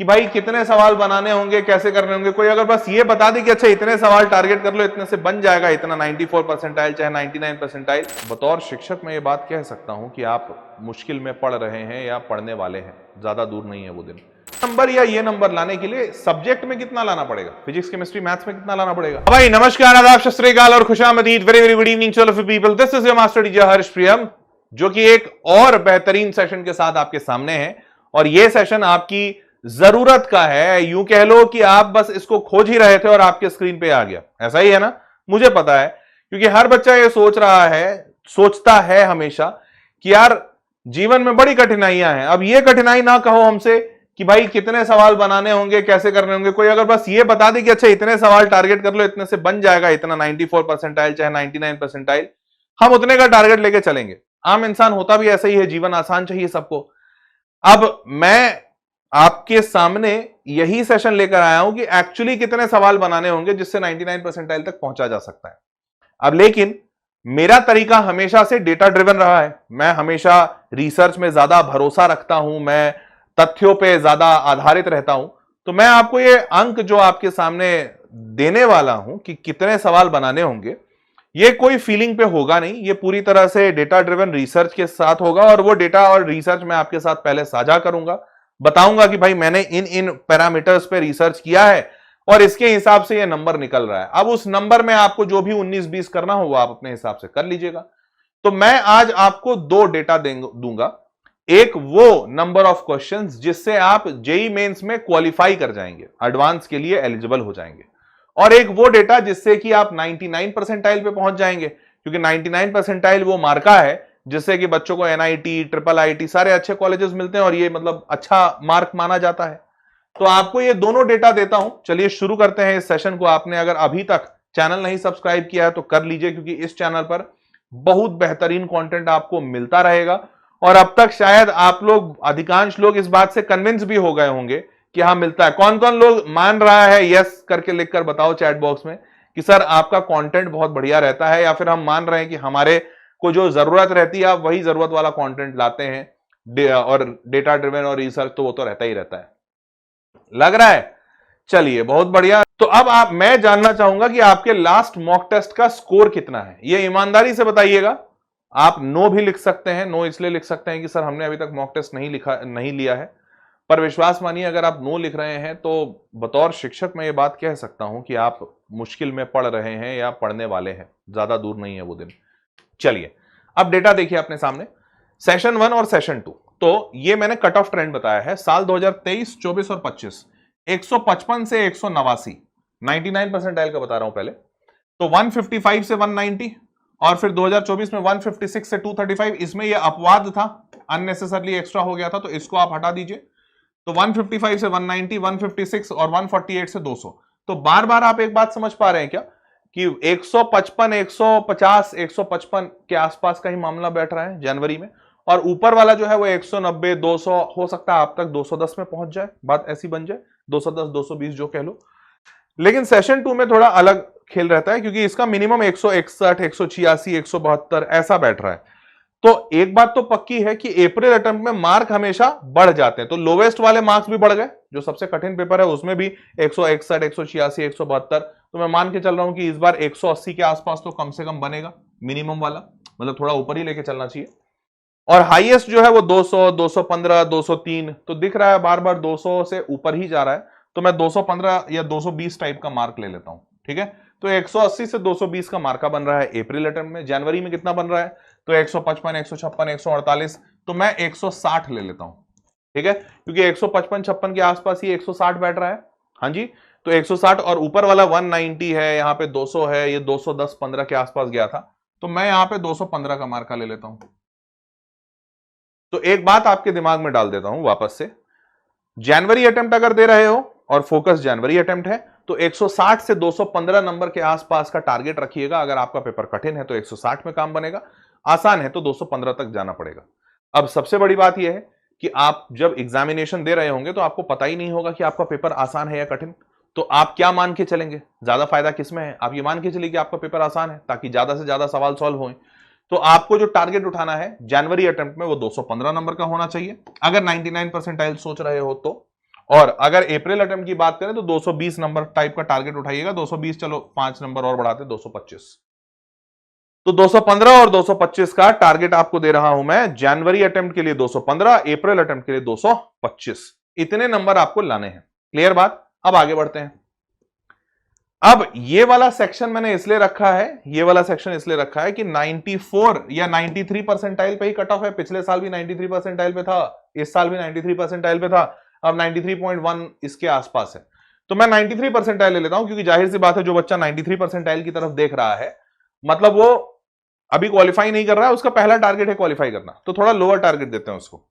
कि भाई कितने सवाल बनाने होंगे, कैसे करने होंगे। कोई अगर बस ये बता दे कि अच्छा इतने सवाल टारगेट कर लो, इतने से बन जाएगा इतना 94 परसेंटाइल चाहे 99 परसेंटाइल। बतौर शिक्षक मैं ये बात कह सकता हूं कि आप मुश्किल में पढ़ रहे हैं या पढ़ने वाले हैं, ज्यादा दूर नहीं है वो दिन। नंबर या ये नंबर लाने के लिए सब्जेक्ट में कितना लाना पड़ेगा, फिजिक्स केमिस्ट्री मैथ्स में कितना लाना पड़ेगा। भाई नमस्कार, आदाब, सत श्री अकाल और खुशामदीद। Very very good evening to all of you people. This is your master teacher Harsh Priyam, जो कि एक और बेहतरीन सेशन के साथ आपके सामने है। और ये सेशन आपकी जरूरत का है, यूं कह लो कि आप बस इसको खोज ही रहे थे और आपके स्क्रीन पे आ गया। ऐसा ही है ना, मुझे पता है, क्योंकि हर बच्चा ये सोच रहा है, सोचता है हमेशा कि यार जीवन में बड़ी कठिनाइयां हैं। अब ये कठिनाई ना कहो हमसे कि भाई कितने सवाल बनाने होंगे, कैसे करने होंगे। कोई अगर बस ये बता दे कि अच्छा इतने सवाल टारगेट कर लो, इतने से बन जाएगा इतना 94 परसेंटाइल चाहे 99 परसेंटाइल, हम उतने का टारगेट लेके चलेंगे। आम इंसान होता भी ऐसा ही है, जीवन आसान चाहिए सबको। अब मैं आपके सामने यही सेशन लेकर आया हूं कि एक्चुअली कितने सवाल बनाने होंगे जिससे 99 परसेंटाइल तक पहुंचा जा सकता है। अब लेकिन मेरा तरीका हमेशा से डेटा ड्रिवन रहा है। मैं हमेशा रिसर्च में ज्यादा भरोसा रखता हूं, मैं तथ्यों पे ज्यादा आधारित रहता हूं। तो मैं आपको ये अंक जो आपके सामने देने वाला हूं कि कितने सवाल बनाने होंगे, ये कोई फीलिंग पे होगा नहीं, ये पूरी तरह से डेटा ड्रिवन रिसर्च के साथ होगा। और वो डेटा और रिसर्च मैं आपके साथ पहले साझा करूंगा, बताऊंगा कि भाई मैंने इन पैरामीटर्स पे रिसर्च किया है और इसके हिसाब से ये नंबर निकल रहा है। अब उस नंबर में आपको जो भी 19-20 करना हो वो आप अपने हिसाब से कर लीजिएगा। तो मैं आज आपको दो डेटा दूंगा। एक वो नंबर ऑफ क्वेश्चंस जिससे आप जेई मेंस में क्वालिफाई कर जाएंगे, एडवांस के लिए एलिजिबल हो जाएंगे। और एक वो डेटा जिससे कि आप 99 परसेंटाइल पे पहुंच जाएंगे, क्योंकि 99 परसेंटाइल वो मार्का है जिससे कि बच्चों को एनआईटी, ट्रिपल आईटी सारे अच्छे कॉलेजेस मिलते हैं और ये मतलब अच्छा मार्क माना जाता है। तो आपको ये दोनों डेटा देता हूं। चलिए शुरू करते हैं इस सेशन को। आपने अगर अभी तक चैनल नहीं सब्सक्राइब किया है तो कर लीजिए, क्योंकि इस चैनल पर बहुत बेहतरीन कंटेंट आपको मिलता रहेगा। और अब तक शायद आप लोग, अधिकांश लोग इस बात से कन्विंस भी हो गए होंगे कि हाँ मिलता है। कौन कौन लोग मान रहा है यस करके लिखकर बताओ चैट बॉक्स में कि सर आपका कंटेंट बहुत बढ़िया रहता है, या फिर हम मान रहे हैं कि हमारे को जो जरूरत रहती है आप वही जरूरत वाला कंटेंट लाते हैं। और डेटा ड्रिवन और रिसर्च तो वो तो रहता ही रहता है, लग रहा है। चलिए बहुत बढ़िया। तो अब मैं जानना चाहूंगा कि आपके लास्ट मॉक टेस्ट का स्कोर कितना है, ये ईमानदारी से बताइएगा। आप नो भी लिख सकते हैं, नो इसलिए लिख सकते हैं कि सर हमने अभी तक मॉक टेस्ट नहीं लिया है। पर विश्वास मानिए, अगर आप नो लिख रहे हैं तो बतौर शिक्षक मैं ये बात कह सकता हूं कि आप मुश्किल में पढ़ रहे हैं या पढ़ने वाले हैं, ज्यादा दूर नहीं है वो दिन। चलिए अब डेटा देखिए अपने सामने, सेशन 1 और सेशन 2। तो ये मैंने कट ऑफ ट्रेंड बताया है साल 2023, 24 और 25, 155 से 189, 99 परसेंटाइल का बता रहा हूं पहले। तो 155 से 190, और फिर 2024 में 156 से 235। इसमें यह अपवाद था, अननेसेसरली एक्स्ट्रा हो गया था, तो इसको आप हटा दीजिए। तो 155 से 190, 156 और 148 से 200। तो बार बार आप एक बात समझ पा रहे हैं क्या कि 155, 150, 155 के आसपास का ही मामला बैठ रहा है जनवरी में, और ऊपर वाला जो है वो 190, 200, हो सकता है आप तक 210 में पहुंच जाए, बात ऐसी बन जाए, 210, 220 जो कह लो। लेकिन सेशन 2 में थोड़ा अलग खेल रहता है, क्योंकि इसका मिनिमम 161, 186, 172 ऐसा बैठ रहा है। तो एक बात तो पक्की है कि अप्रैल अटेम्प्ट में मार्क हमेशा बढ़ जाते हैं। तो लोवेस्ट वाले मार्क्स भी बढ़ गए, जो सबसे कठिन पेपर है उसमें भी 161, 186, 172। तो मैं मान के चल रहा हूं कि इस बार 180 के आसपास तो कम से कम बनेगा, मिनिमम वाला, मतलब थोड़ा ऊपर ही लेके चलना चाहिए। और हाईएस्ट जो है वो 200, 215, 203, तो दिख रहा है बार बार 200 से ऊपर ही जा रहा है। तो मैं 215 या 220 टाइप का मार्क ले लेता हूं, ठीक है। तो 180 से 220 का मार्का बन रहा है अप्रैल अटेम्प्ट में। जनवरी में कितना बन रहा है, तो 155, 156, 148, तो मैं 160 ले लेता हूं, ठीक है, क्योंकि 155, 56 के आसपास ही 160 बैठ रहा है। हाँ जी, तो 160 और ऊपर वाला 190 है, यहाँ पे 200 है, ये 210, 15 के आसपास गया था, तो मैं यहाँ पे 215 का मार्का ले लेता हूं। तो एक बात आपके दिमाग में डाल देता हूं वापस से, जनवरी अटेम्प्ट अगर दे रहे हो और फोकस जनवरी अटेम्प्ट है तो 160 से 215 नंबर के आसपास का टारगेट रखिएगा। अगर आपका पेपर कठिन है तो 160 में काम बनेगा, आसान है तो 215 तक जाना पड़ेगा। अब सबसे बड़ी बात यह है कि आप जब एग्जामिनेशन दे रहे होंगे तो आपको पता ही नहीं होगा कि आपका पेपर आसान है या कठिन। तो आप क्या मान के चलेंगे, ज्यादा फायदा किसमें है, आप ये मान के चलिए कि आपका पेपर आसान है ताकि ज्यादा से ज्यादा सवाल सॉल्व हों। तो आपको जो टारगेट उठाना है जनवरी अटेम्प्ट में वो 215 नंबर का होना चाहिए, अगर 99 परसेंटाइल सोच रहे हो तो। और अगर अप्रैल अटेम्प्ट की बात करें तो 220 नंबर टाइप का टारगेट उठाइएगा। 220, चलो 5 नंबर और बढ़ाते 225। तो 215 और 225 का टारगेट आपको दे रहा हूं मैं। जनवरी अटेम्प्ट के लिए 215, अप्रैल अटेम्प्ट के लिए 225। इतने नंबर आपको लाने हैं। क्लियर बात? अब आगे बढ़ते हैं। अब ये वाला सेक्शन मैंने इसलिए रखा है, ये वाला सेक्शन इसलिए रखा है कि 94 या 93 परसेंटाइल पे ही कट ऑफ है। पिछले साल भी 93 परसेंटाइल पे था, इस साल भी 93 परसेंटाइल पे था, अब 93.1 इसके आसपास है। तो मैं 93 परसेंटाइल ले लेता हूं, क्योंकि जाहिर सी बात है जो बच्चा 93 परसेंटाइल की तरफ देख रहा है, मतलब वो अभी क्वालिफाई नहीं कर रहा है, उसका पहला टारगेट है क्वालिफाई करना, तो थोड़ा लोअर टारगेट देते हैं उसको।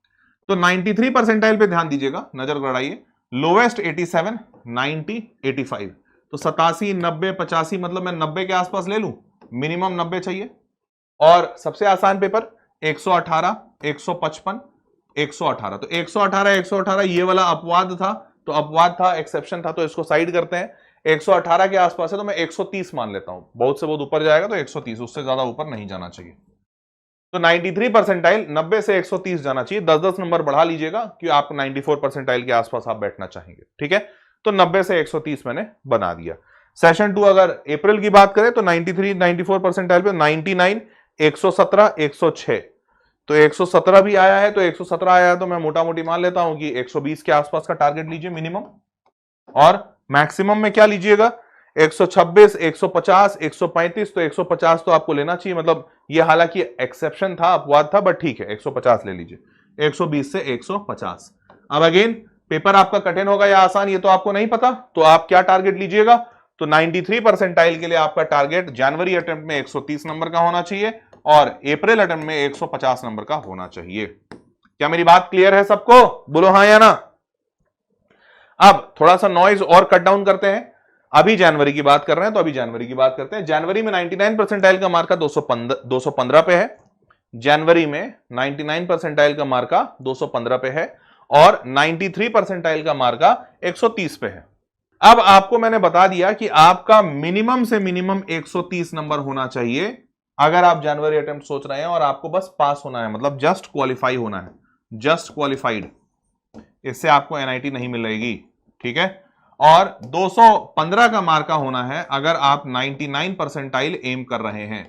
तो 93 परसेंटाइल पे ध्यान दीजिएगा, नजर गड़ाइए। लोवेस्ट 87, 90, 85, तो 87, 90, 85, मतलब मैं 90 के आसपास ले लूं, मिनिमम 90 चाहिए। और सबसे आसान पेपर 118, 155, 118, तो 118, 118 ये वाला अपवाद था, तो अपवाद था, एक्सेप्शन था, तो इसको साइड करते हैं। 118 के आसपास है तो मैं 130 मान लेता हूं, बहुत से बहुत ऊपर जाएगा तो 130, उससे ज्यादा ऊपर नहीं जाना चाहिए। तो 93 परसेंटाइल 90 से 130 जाना चाहिए। 10-10 नंबर बढ़ा लीजिएगा कि आप 94 परसेंटाइल के आसपास आप बैठना चाहेंगे। ठीक है, तो 90 से 130 मैंने बना दिया। सेशन 2 अगर अप्रैल की बात करें तो 93, 94 परसेंटाइल पे 99, 117, 106, तो 117 भी आया है। तो 117 आया है तो मैं मोटा मोटी मान लेता हूं कि 120 के आसपास का टारगेट लीजिए मिनिमम, और मैक्सिमम में क्या लीजिएगा 126, 150, 135, तो 150 तो आपको लेना चाहिए। मतलब ये हालांकि एक्सेप्शन था, अपवाद था, बट ठीक है 150 ले लीजिए। 120 से 150। अब अगेन पेपर आपका कठिन होगा या आसान ये तो आपको नहीं पता, तो आप क्या टारगेट लीजिएगा। तो 93 परसेंटाइल के लिए आपका टारगेट जनवरी अटेम्प्ट में 130 नंबर का होना चाहिए और अप्रैल अटेम्प्ट में 150 नंबर का होना चाहिए। क्या मेरी बात क्लियर है सबको? बोलो हाँ या ना। अब थोड़ा सा नॉइज और कट डाउन करते हैं। अभी जनवरी की बात कर रहे हैं तो अभी जनवरी की बात करते हैं। जनवरी में 99 परसेंटाइल का मार्का 215 पे है। जनवरी में 99 परसेंटाइल का मार्का 215 पे है और 93 परसेंटाइल का मार्का 130 पे है। अब आपको मैंने बता दिया कि आपका मिनिमम से मिनिमम 130 नंबर होना चाहिए अगर आप जनवरी अटेम्प्ट सोच रहे हैं, और आपको बस पास होना है, मतलब जस्ट क्वालिफाई होना है, जस्ट क्वालिफाइड। इससे आपको एनआईटी नहीं मिलेगी। ठीक है, और 215 का मार्का होना है अगर आप 99 परसेंटाइल एम कर रहे हैं।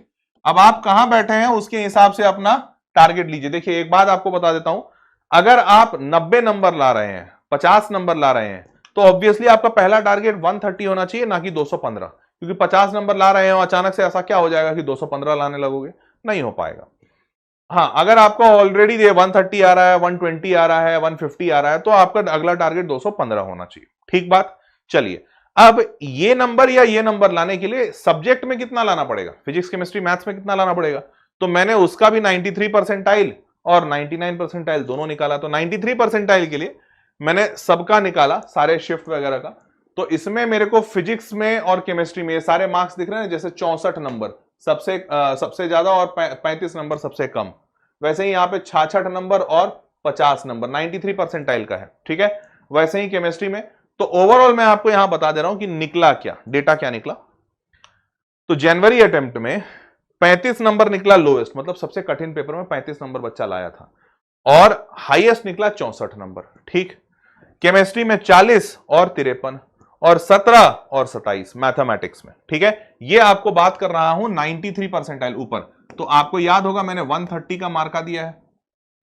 अब आप कहां बैठे हैं उसके हिसाब से अपना टारगेट लीजिए। देखिए एक बात आपको बता देता हूं, अगर आप 90 नंबर ला रहे हैं, 50 नंबर ला रहे हैं, तो ऑब्वियसली आपका पहला टारगेट 130 होना चाहिए, ना कि 215, क्योंकि 50 नंबर ला रहे हो अचानक से ऐसा क्या हो जाएगा कि 215 लाने लगोगे, नहीं हो पाएगा। हाँ, अगर आपको ऑलरेडी 130 आ रहा है, 120 आ रहा है, 150 आ रहा है, तो आपका अगला टारगेट 215 होना चाहिए। ठीक बात। चलिए, अब ये नंबर या ये नंबर लाने के लिए सब्जेक्ट में कितना लाना पड़ेगा, फिजिक्स केमिस्ट्री मैथ्स में कितना लाना पड़ेगा, तो मैंने उसका भी 93 परसेंटाइल और 99 परसेंटाइल दोनों निकाला। तो 93 परसेंटाइल के लिए मैंने सबका निकाला, सारे शिफ्ट वगैरह का। तो इसमें मेरे को फिजिक्स में और केमिस्ट्री में सारे मार्क्स दिख रहे हैं, जैसे 64 नंबर सबसे ज्यादा और 35 नंबर सबसे कम। वैसे ही यहां पे 66 नंबर और 50 नंबर 93 परसेंटाइल का है। ठीक है, वैसे ही केमिस्ट्री में। तो ओवरऑल मैं आपको यहां बता दे रहा हूं कि निकला क्या, डेटा क्या निकला। तो जनवरी अटेम्प्ट में 35 नंबर निकला लोएस्ट, मतलब सबसे कठिन पेपर में 35 नंबर बच्चा लाया था, और हाईएस्ट निकला 64 नंबर। ठीक, केमिस्ट्री में 40 और 53 और 17 और 27 मैथमेटिक्स में। ठीक है, ये आपको बात कर रहा हूं 93 परसेंटाइल ऊपर। तो आपको याद होगा मैंने 130 का मार्का दिया है,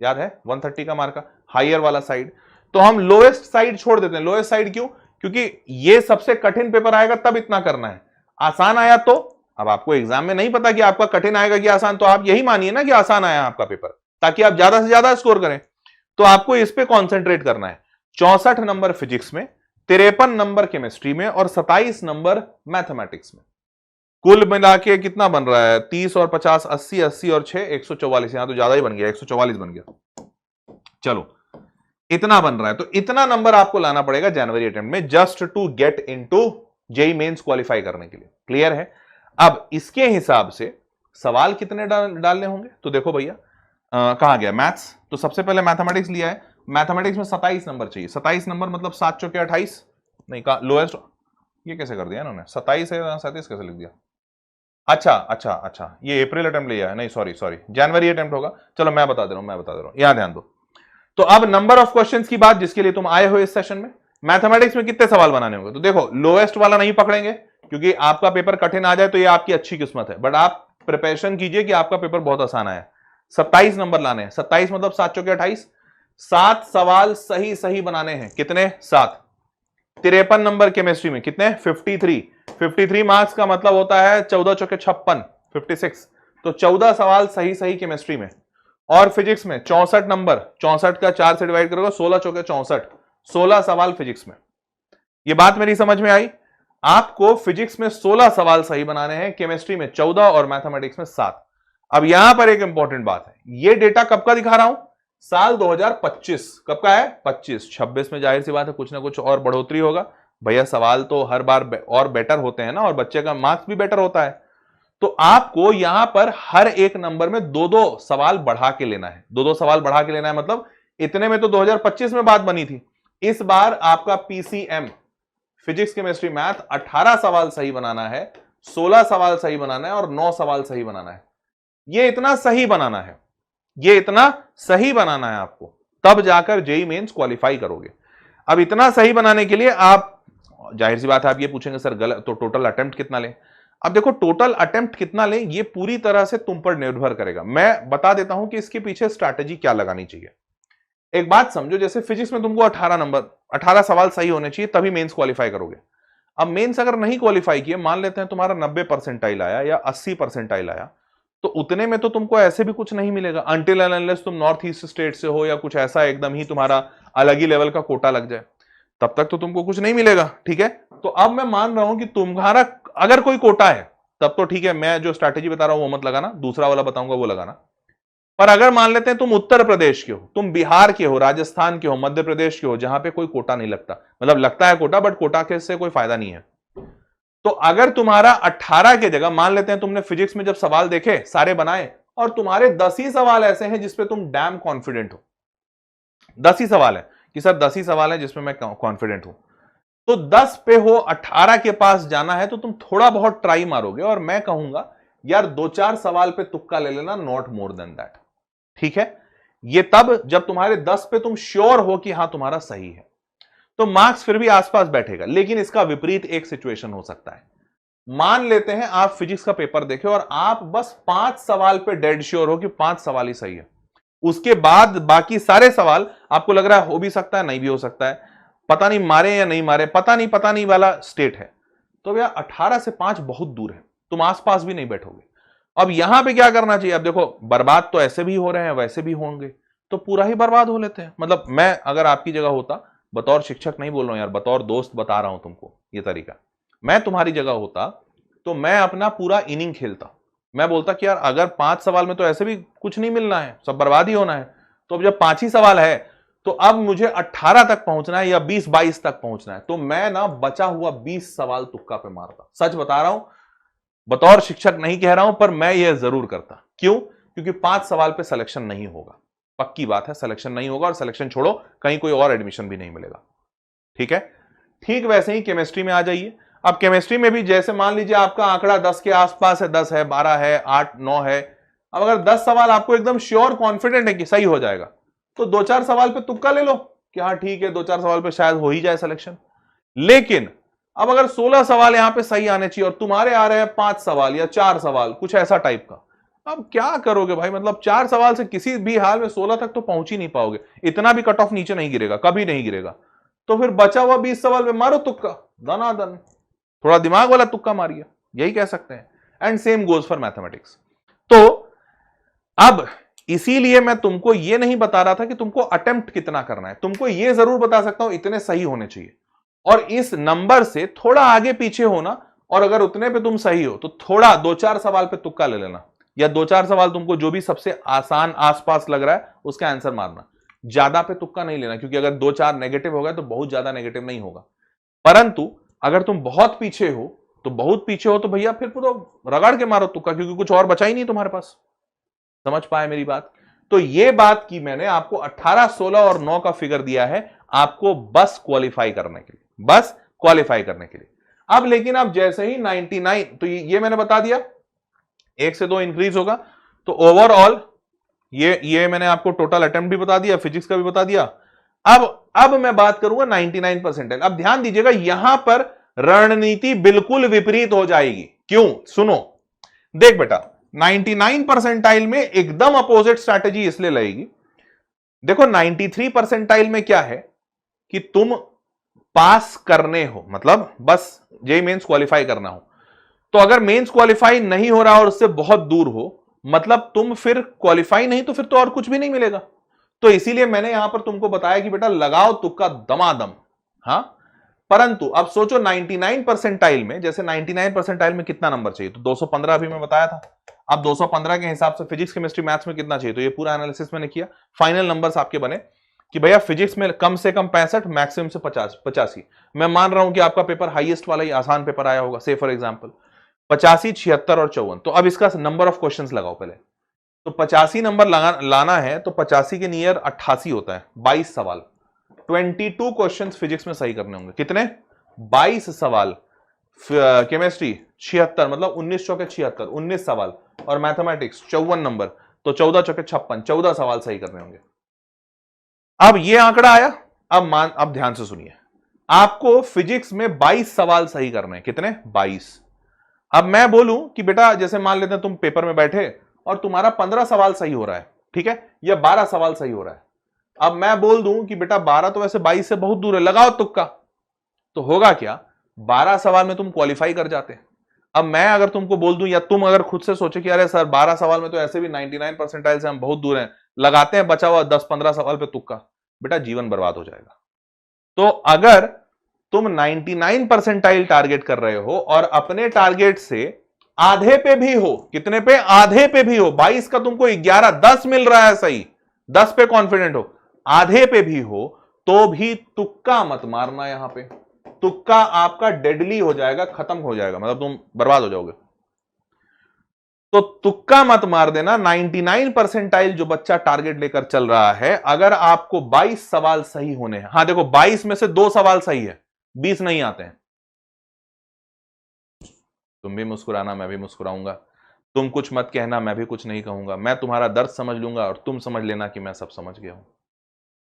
याद है 130 का मार्का, हायर वाला साइड। तो हम लोएस्ट साइड छोड़ देते हैं। लोएस्ट साइड क्यों? क्योंकि ये सबसे कठिन पेपर आएगा तब इतना करना है। आसान आया तो, अब आपको एग्जाम में नहीं पता कि आपका कठिन आएगा कि आसान, तो आप यही मानिए ना कि आसान आया आपका पेपर, ताकि आप ज्यादा से ज्यादा स्कोर करें। तो आपको इस पे कॉन्सेंट्रेट करना है। 64 नंबर फिजिक्स में, 53 नंबर केमिस्ट्री में और 27 नंबर मैथमेटिक्स में। कुल मिला के कितना बन रहा है? 30 और 50, 80, 80 और 6, 144। यहां तो ज्यादा ही बन गया, 144 बन गया। चलो, इतना बन रहा है, तो इतना नंबर आपको लाना पड़ेगा जनवरी अटेम्प्ट में, just to get into JEE mains qualify करने के लिए। क्लियर है? अब इसके हिसाब से सवाल कितने डालने होंगे, तो देखो भैया कहां गया मैथ्स। तो सबसे पहले मैथमेटिक्स लिया है। मैथमेटिक्स में 27 नंबर चाहिए। 27 नंबर मतलब 7 चौके 28, नहीं कहा लोएस्ट, ये कैसे कर दिया इन्होंने, 27 है 37 कैसे लिख दिया? अच्छा, ये अप्रैल अटेम्प्ट लिया है, नहीं सॉरी जनवरी अटेम्प्ट होगा। चलो मैं बता दे रहा हूं, यहां ध्यान दो। तो अब नंबर ऑफ क्वेश्चंस की बात, जिसके लिए तुम आए हो इस सेशन में, मैथमेटिक्स में कितने सवाल बनाने होंगे? तो देखो, लोएस्ट वाला नहीं पकड़ेंगे क्योंकि आपका पेपर कठिन आ जाए तो ये आपकी अच्छी किस्मत है, बट आप प्रिपरेशन कीजिए कि आपका पेपर बहुत आसान आया। 27 नंबर लाने हैं। 27 मतलब 7 चौके 28, 7 सवाल सही सही बनाने हैं। कितने? 7। 53 नंबर केमिस्ट्री में कितने? 53। 53 मार्क्स का मतलब होता है 14 चौके 56, 56। तो 14 सवाल सही सही केमिस्ट्री में। और फिजिक्स में 64 नंबर, 64 का 4 से डिवाइड करोगे, 16 चौके 64, 16 सवाल फिजिक्स में। ये बात मेरी समझ में आई? आपको फिजिक्स में 16 सवाल सही बनाने हैं, केमिस्ट्री में 14 और मैथमेटिक्स में 7। अब यहां पर एक इंपॉर्टेंट बात है, ये डेटा कब का दिखा रहा हूं? साल 2025। कब का है? 25। 26 में जाहिर सी बात है कुछ ना कुछ और बढ़ोतरी होगा भैया, सवाल तो हर बार और बेटर होते हैं ना, और बच्चे का मार्क्स भी बेटर होता है। तो आपको यहां पर हर एक नंबर में 2-2 सवाल बढ़ा के लेना है। 2-2 सवाल बढ़ा के लेना है, मतलब इतने में तो 2025 में बात बनी थी। इस बार आपका पीसीएम, फिजिक्स केमिस्ट्री मैथ 18 सवाल सही बनाना है, 16 सवाल सही बनाना है और 9 सवाल सही बनाना है। ये इतना सही बनाना है, ये इतना सही बनाना है आपको, तब जाकर जेईई मेंस क्वालिफाई करोगे। अब इतना सही बनाने के लिए आप, जाहिर सी बात है आप ये पूछेंगे सर गलत तो टोटल अटेम्प्ट कितना लें? अब देखो, टोटल अटेम्प्ट कितना लें ये पूरी तरह से तुम पर निर्भर करेगा। मैं बता देता हूं कि इसके पीछे स्ट्रैटेजी क्या लगानी चाहिए। एक बात समझो, जैसे फिजिक्स में तुमको 18 सवाल सही होने चाहिए तभी मेंस क्वालिफाई करोगे। अब मेंस अगर नहीं क्वालिफाई किए, मान लेते हैं तुम्हारा 90 परसेंटाइल आया या 80 परसेंटाइल आया, तो उतने में तो तुमको ऐसे भी कुछ नहीं मिलेगा, अनटिल एंड अनलेस तुम नॉर्थ ईस्ट स्टेट से हो या कुछ ऐसा एकदम ही तुम्हारा अलग ही लेवल का कोटा लग जाए, तब तक तो तुमको कुछ नहीं मिलेगा। ठीक है, तो अब मैं मान रहा हूं कि तुम्हारा अगर कोई कोटा है तब तो ठीक है, मैं जो स्ट्रैटेजी बता रहा हूं वो मत लगाना, दूसरा वाला बताऊंगा वो लगाना। पर अगर मान लेते हैं तुम उत्तर प्रदेश के हो, तुम बिहार के हो, राजस्थान के हो, मध्य प्रदेश के हो, जहां पे कोई कोटा नहीं लगता, मतलब लगता है कोटा बट कोटा के से कोई फायदा नहीं है, तो अगर तुम्हारा 18 के जगह, मान लेते हैं तुमने फिजिक्स में जब सवाल देखे सारे बनाए और तुम्हारे 10 ही सवाल ऐसे हैं जिसपे तुम डैम कॉन्फिडेंट हो, 10 ही सवाल है कि सर 10 ही सवाल है जिसमें मैं कॉन्फिडेंट हूं, तो 10 पे हो, 18 के पास जाना है तो तुम थोड़ा बहुत ट्राई मारोगे और मैं कहूंगा यार 2-4 सवाल पे तुक्का ले लेना, नॉट मोर देन दैट। ठीक है, ये तब जब तुम्हारे 10 पे तुम श्योर हो कि हां तुम्हारा सही है, तो मार्क्स फिर भी आसपास बैठेगा। लेकिन इसका विपरीत एक सिचुएशन हो सकता है, मान लेते हैं आप फिजिक्स का पेपर देखे और आप बस 5 सवाल पे डेड श्योर हो कि 5 सवाल ही सही है, उसके बाद बाकी सारे सवाल आपको लग रहा है हो भी सकता है नहीं भी हो सकता है, पता नहीं मारे या नहीं मारे, पता नहीं वाला स्टेट है, तो भैया 18 से 5 बहुत दूर है, तुम आसपास भी नहीं बैठोगे। अब यहां पे क्या करना चाहिए? अब देखो, बर्बाद तो ऐसे भी हो रहे हैं वैसे भी होंगे, तो पूरा ही बर्बाद हो लेते हैं। मतलब मैं अगर आपकी जगह होता, बतौर शिक्षक नहीं बोल रहा हूं यार, बतौर दोस्त बता रहा हूं तुमको ये तरीका, मैं तुम्हारी जगह होता तो मैं अपना पूरा इनिंग खेलता। मैं बोलता कि यार अगर 5 सवाल में तो ऐसे भी कुछ नहीं मिलना है, सब बर्बाद ही होना है, तो अब जब 5 ही सवाल है तो अब मुझे 18 तक पहुंचना है या 20-22 तक पहुंचना है, तो मैं ना बचा हुआ 20 सवाल तुक्का पे मारता। सच बता रहा हूं, बतौर शिक्षक नहीं कह रहा हूं, पर मैं यह जरूर करता। क्यों? क्योंकि 5 सवाल पे सिलेक्शन नहीं होगा, पक्की बात है, सिलेक्शन नहीं होगा, और सिलेक्शन छोड़ो कहीं कोई और एडमिशन भी नहीं मिलेगा। ठीक है, ठीक वैसे ही केमिस्ट्री में आ जाइए। अब केमिस्ट्री में भी जैसे मान लीजिए आपका आंकड़ा 10 के आसपास है, 10 है, 12 है, 8, 9 है। अब अगर 10 सवाल आपको एकदम श्योर कॉन्फिडेंट है कि सही हो जाएगा, तो 2-4 सवाल पे तुक्का ले लो कि हाँ ठीक है 2-4 सवाल पे शायद हो ही जाए सिलेक्शन। लेकिन अब अगर 16 सवाल यहां पे सही आने चाहिए और तुम्हारे आ रहे हैं 5 सवाल या 4 सवाल, कुछ ऐसा टाइप का, अब क्या करोगे भाई? मतलब 4 सवाल से किसी भी हाल में 16 तक तो पहुंच ही नहीं पाओगे, इतना भी कट ऑफ नीचे नहीं गिरेगा, कभी नहीं गिरेगा। तो फिर बचा हुआ 20 सवाल में मारो तुक्का, दनादन, थोड़ा दिमाग वाला तुक्का मारिए, यही कह सकते हैं। And same goes for mathematics. तो अब इसीलिए मैं तुमको यह नहीं बता रहा था कि तुमको अटेम्प्ट कितना करना है, तुमको यह जरूर बता सकता हूं इतने सही होने चाहिए, और इस नंबर से थोड़ा आगे पीछे होना, और अगर उतने पे तुम सही हो तो थोड़ा 2-4 सवाल पे तुक्का ले लेना, या 2-4 सवाल तुमको जो भी सबसे आसान आसपास लग रहा है उसका आंसर मारना, ज्यादा पे तुक्का नहीं लेना, क्योंकि अगर 2-4 नेगेटिव होगा तो बहुत ज्यादा नेगेटिव नहीं होगा। परंतु अगर तुम बहुत पीछे हो तो भैया फिर तो रगड़ के मारो तुक्का, क्योंकि कुछ और बचा ही नहीं तुम्हारे पास। समझ पाए मेरी बात? तो ये बात की मैंने आपको 18, 16 और 9 का फिगर दिया है आपको बस क्वालिफाई करने के लिए, बस क्वालिफाई करने के लिए। अब लेकिन आप जैसे ही 99, तो ये मैंने बता दिया 1 से 2 इंक्रीज होगा, तो ओवरऑल ये मैंने आपको टोटल अटेम्प्ट भी बता दिया, फिजिक्स का भी बता दिया, अब मैं बात करूंगा 99 परसेंटाइल। अब ध्यान दीजिएगा, यहां पर रणनीति बिल्कुल विपरीत हो जाएगी। क्यों? सुनो, देख बेटा, 99 परसेंटाइल में एकदम अपोजिट स्ट्रैटेजी इसलिए लगेगी। देखो 93 परसेंटाइल में क्या है कि तुम पास करने हो, मतलब बस जेईई मेंस क्वालिफाई करना हो। तो अगर मेंस क्वालिफाई नहीं हो रहा और उससे बहुत दूर हो, मतलब तुम फिर क्वालिफाई नहीं, तो फिर तो और कुछ भी नहीं मिलेगा। तो इसीलिए मैंने यहां पर तुमको बताया कि बेटा लगाओ तुक्का दमादम। हां, परंतु अब सोचो 99 परसेंटाइल में, जैसे 99 परसेंटाइल में कितना नंबर चाहिए, तो 215 अभी मैं बताया था। अब 215 के हिसाब से फिजिक्स, केमिस्ट्री, मैथ्स में कितना चाहिए, तो ये पूरा एनालिसिस मैंने किया। फाइनल नंबर्स आपके बने कि भैया फिजिक्स में कम से कम 65, मैक्सिमम से 85। मैं मान रहा हूं कि आपका पेपर हाईएस्ट वाला ही आसान पेपर आया होगा, से फॉर एग्जांपल 85, 76 और 54। तो अब इसका नंबर ऑफ क्वेश्चंस लगाओ पहले। तो 85 नंबर लाना है तो 85 के नियर 88 होता है, 22 सवाल, 22 क्वेश्चंस फिजिक्स में सही करने होंगे। कितने? 22 सवाल। केमिस्ट्री 76, मतलब 19 चौके 76, 19 सवाल। और मैथमेटिक्स 54 नंबर, तो 14 चौके 56, 14 सवाल सही करने होंगे। अब ये आंकड़ा आया। अब ध्यान से सुनिए, आपको फिजिक्स में 22 सवाल सही करने हैं। कितने? 22। अब मैं बोलूं कि बेटा, जैसे मान लेते हैं तुम पेपर में बैठे और तुम्हारा 15 सवाल सही हो रहा है, ठीक है, या 12 सवाल सही हो रहा है। अब मैं बोल दूं कि बेटा 12 तो वैसे 22 से बहुत दूर है, लगाओ तुक्का। तो होगा क्या, 12 सवाल में तुम क्वालिफाई कर जाते। अब मैं अगर तुमको बोल दूं, या तुम अगर खुद से सोचे कि अरे सर 12 सवाल में तो ऐसे भी 99 परसेंटाइल से हम बहुत दूर हैं, लगाते हैं बचा हुआ 10-15 सवाल पे तुक्का, बेटा जीवन बर्बाद हो जाएगा। तो अगर तुम 99 परसेंटाइल टारगेट कर रहे हो और अपने टारगेट से आधे पे भी हो, कितने पे? आधे पे भी हो, 22 का तुमको 11, 10 मिल रहा है सही, 10 पे कॉन्फिडेंट हो, आधे पे भी हो, तो भी तुक्का मत मारना। यहां पे तुक्का आपका डेडली हो जाएगा, खत्म हो जाएगा, मतलब तुम बर्बाद हो जाओगे। तो तुक्का मत मार देना। 99 परसेंटाइल जो बच्चा टारगेट लेकर चल रहा है, अगर आपको 22 सवाल सही होने हैं, हां देखो 22 में से 2 सवाल सही है, 20 नहीं आते हैं। तुम भी मुस्कुराना, मैं भी मुस्कुराऊंगा, तुम कुछ मत कहना, मैं भी कुछ नहीं कहूंगा, मैं तुम्हारा दर्द समझ लूंगा और तुम समझ लेना कि मैं सब समझ गया हूं।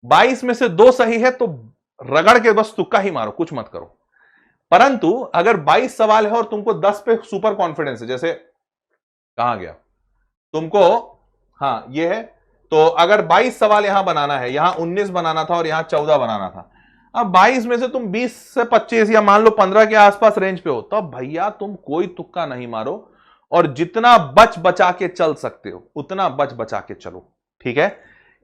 22 में से 2 सही है तो रगड़ के बस तुक्का ही मारो, कुछ मत करो। परंतु अगर 22 सवाल है और तुमको 10 पे सुपर कॉन्फिडेंस है, जैसे कहां गया तुमको, हां ये है, तो अगर 22 सवाल यहां बनाना है, यहां 19 बनाना था और यहां 14 बनाना था, अब 22 में से तुम 20 से 25 या मान लो 15 के आसपास रेंज पे हो, तो भैया तुम कोई तुक्का नहीं मारो और जितना बच बचा के चल सकते हो उतना बच बचा के चलो, ठीक है।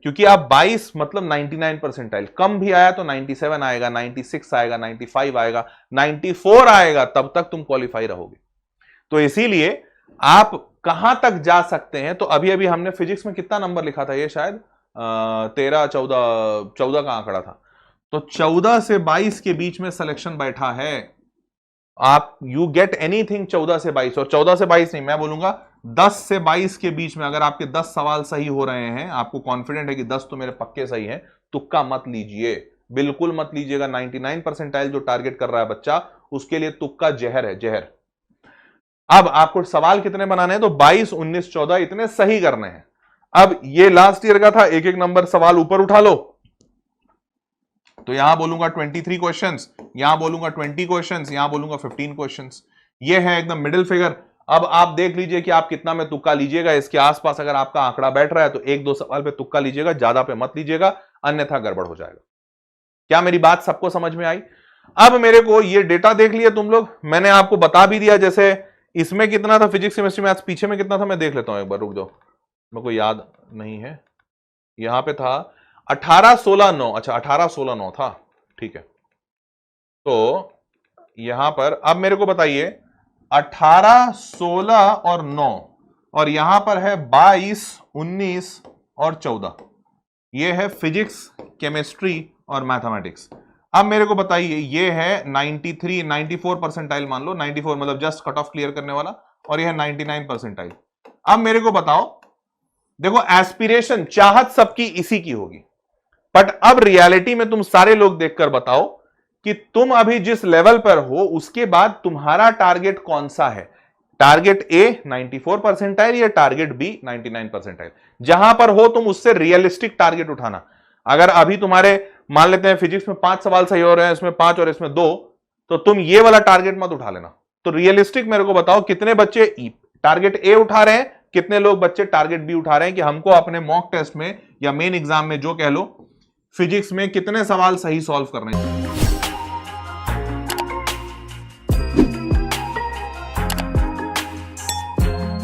क्योंकि आप 22 मतलब 99 परसेंटाइल, कम भी आया तो 97 आएगा, 96 आएगा, 95 आएगा, 94 आएगा, तब तक तुम क्वालिफाई रहोगे। तो इसीलिए आप कहां तक जा सकते हैं, तो अभी अभी हमने फिजिक्स में कितना नंबर लिखा था, ये शायद 13, 14 का आंकड़ा था। तो 14 से 22 के बीच में सिलेक्शन बैठा है। आप यू गेट एनीथिंग 14 से 22, और 14 से 22 नहीं, मैं बोलूंगा 10 से 22 के बीच में अगर आपके 10 सवाल सही हो रहे हैं, आपको कॉन्फिडेंट है कि 10 तो मेरे पक्के सही हैं, तुक्का मत लीजिए, बिल्कुल मत लीजिएगा। 99 परसेंटाइल जो टारगेट कर रहा है बच्चा, उसके लिए तुक्का जहर है, जहर। अब आपको सवाल कितने बनाने हैं, तो 22, 19, 14 इतने सही करने हैं। अब ये लास्ट ईयर का था, एक एक नंबर सवाल ऊपर उठा लो, तो यहां बोलूंगा 23 क्वेश्चंस, यहां बोलूंगा 20 क्वेश्चंस, यहां बोलूंगा 15 क्वेश्चंस। ये है एकदम मिडिल फिगर। अब आप देख लीजिए कि आप कितना में तुक्का लीजिएगा। इसके आसपास अगर आपका आंकड़ा बैठ रहा है तो 1-2 सवाल पे तुक्का लीजिएगा, ज्यादा पे मत लीजिएगा, अन्यथा गड़बड़ हो जाएगा। क्या मेरी बात सबको समझ में आई? अब मेरे को ये डेटा देख लिया तुम लोग, मैंने आपको बता भी दिया, जैसे इसमें कितना था फिजिक्स, केमिस्ट्री, मैथ्स, पीछे में कितना था मैं देख लेता हूं एक बार, रुक जाओ, मेरे को याद नहीं है। यहां पे था 18, 16, 9, अच्छा 18, 16, 9 था, ठीक है। तो यहां पर अब मेरे को बताइए 18, 16 और 9, और यहां पर है 22, 19 और 14, ये है फिजिक्स, केमिस्ट्री और मैथमेटिक्स। अब मेरे को बताइए, ये है 93, 94 परसेंटाइल मान लो, 94 मतलब जस्ट कट ऑफ क्लियर करने वाला, और ये है 99 परसेंटाइल। अब मेरे को बताओ, देखो एस्पिरेशन, चाहत सबकी इसी की होगी, बट अब रियलिटी में तुम सारे लोग देखकर बताओ कि तुम अभी जिस लेवल पर हो उसके बाद तुम्हारा टारगेट कौन सा है। टारगेट ए 94 परसेंटाइल या टारगेट बी 99 परसेंटाइल, जहां पर हो तुम उससे रियलिस्टिक टारगेट उठाना। अगर अभी तुम्हारे मान लेते हैं फिजिक्स में 5 सवाल सही हो रहे हैं, इसमें 5 और इसमें 2, तो तुम ये वाला टारगेट मत उठा लेना। तो रियलिस्टिक मेरे को बताओ कितने बच्चे टारगेट ए उठा रहे हैं, कितने लोग बच्चे टारगेट बी उठा रहे हैं, कि हमको अपने मॉक टेस्ट में या मेन एग्जाम में जो कह लो फिजिक्स में कितने सवाल सही सॉल्व करने चाहिए।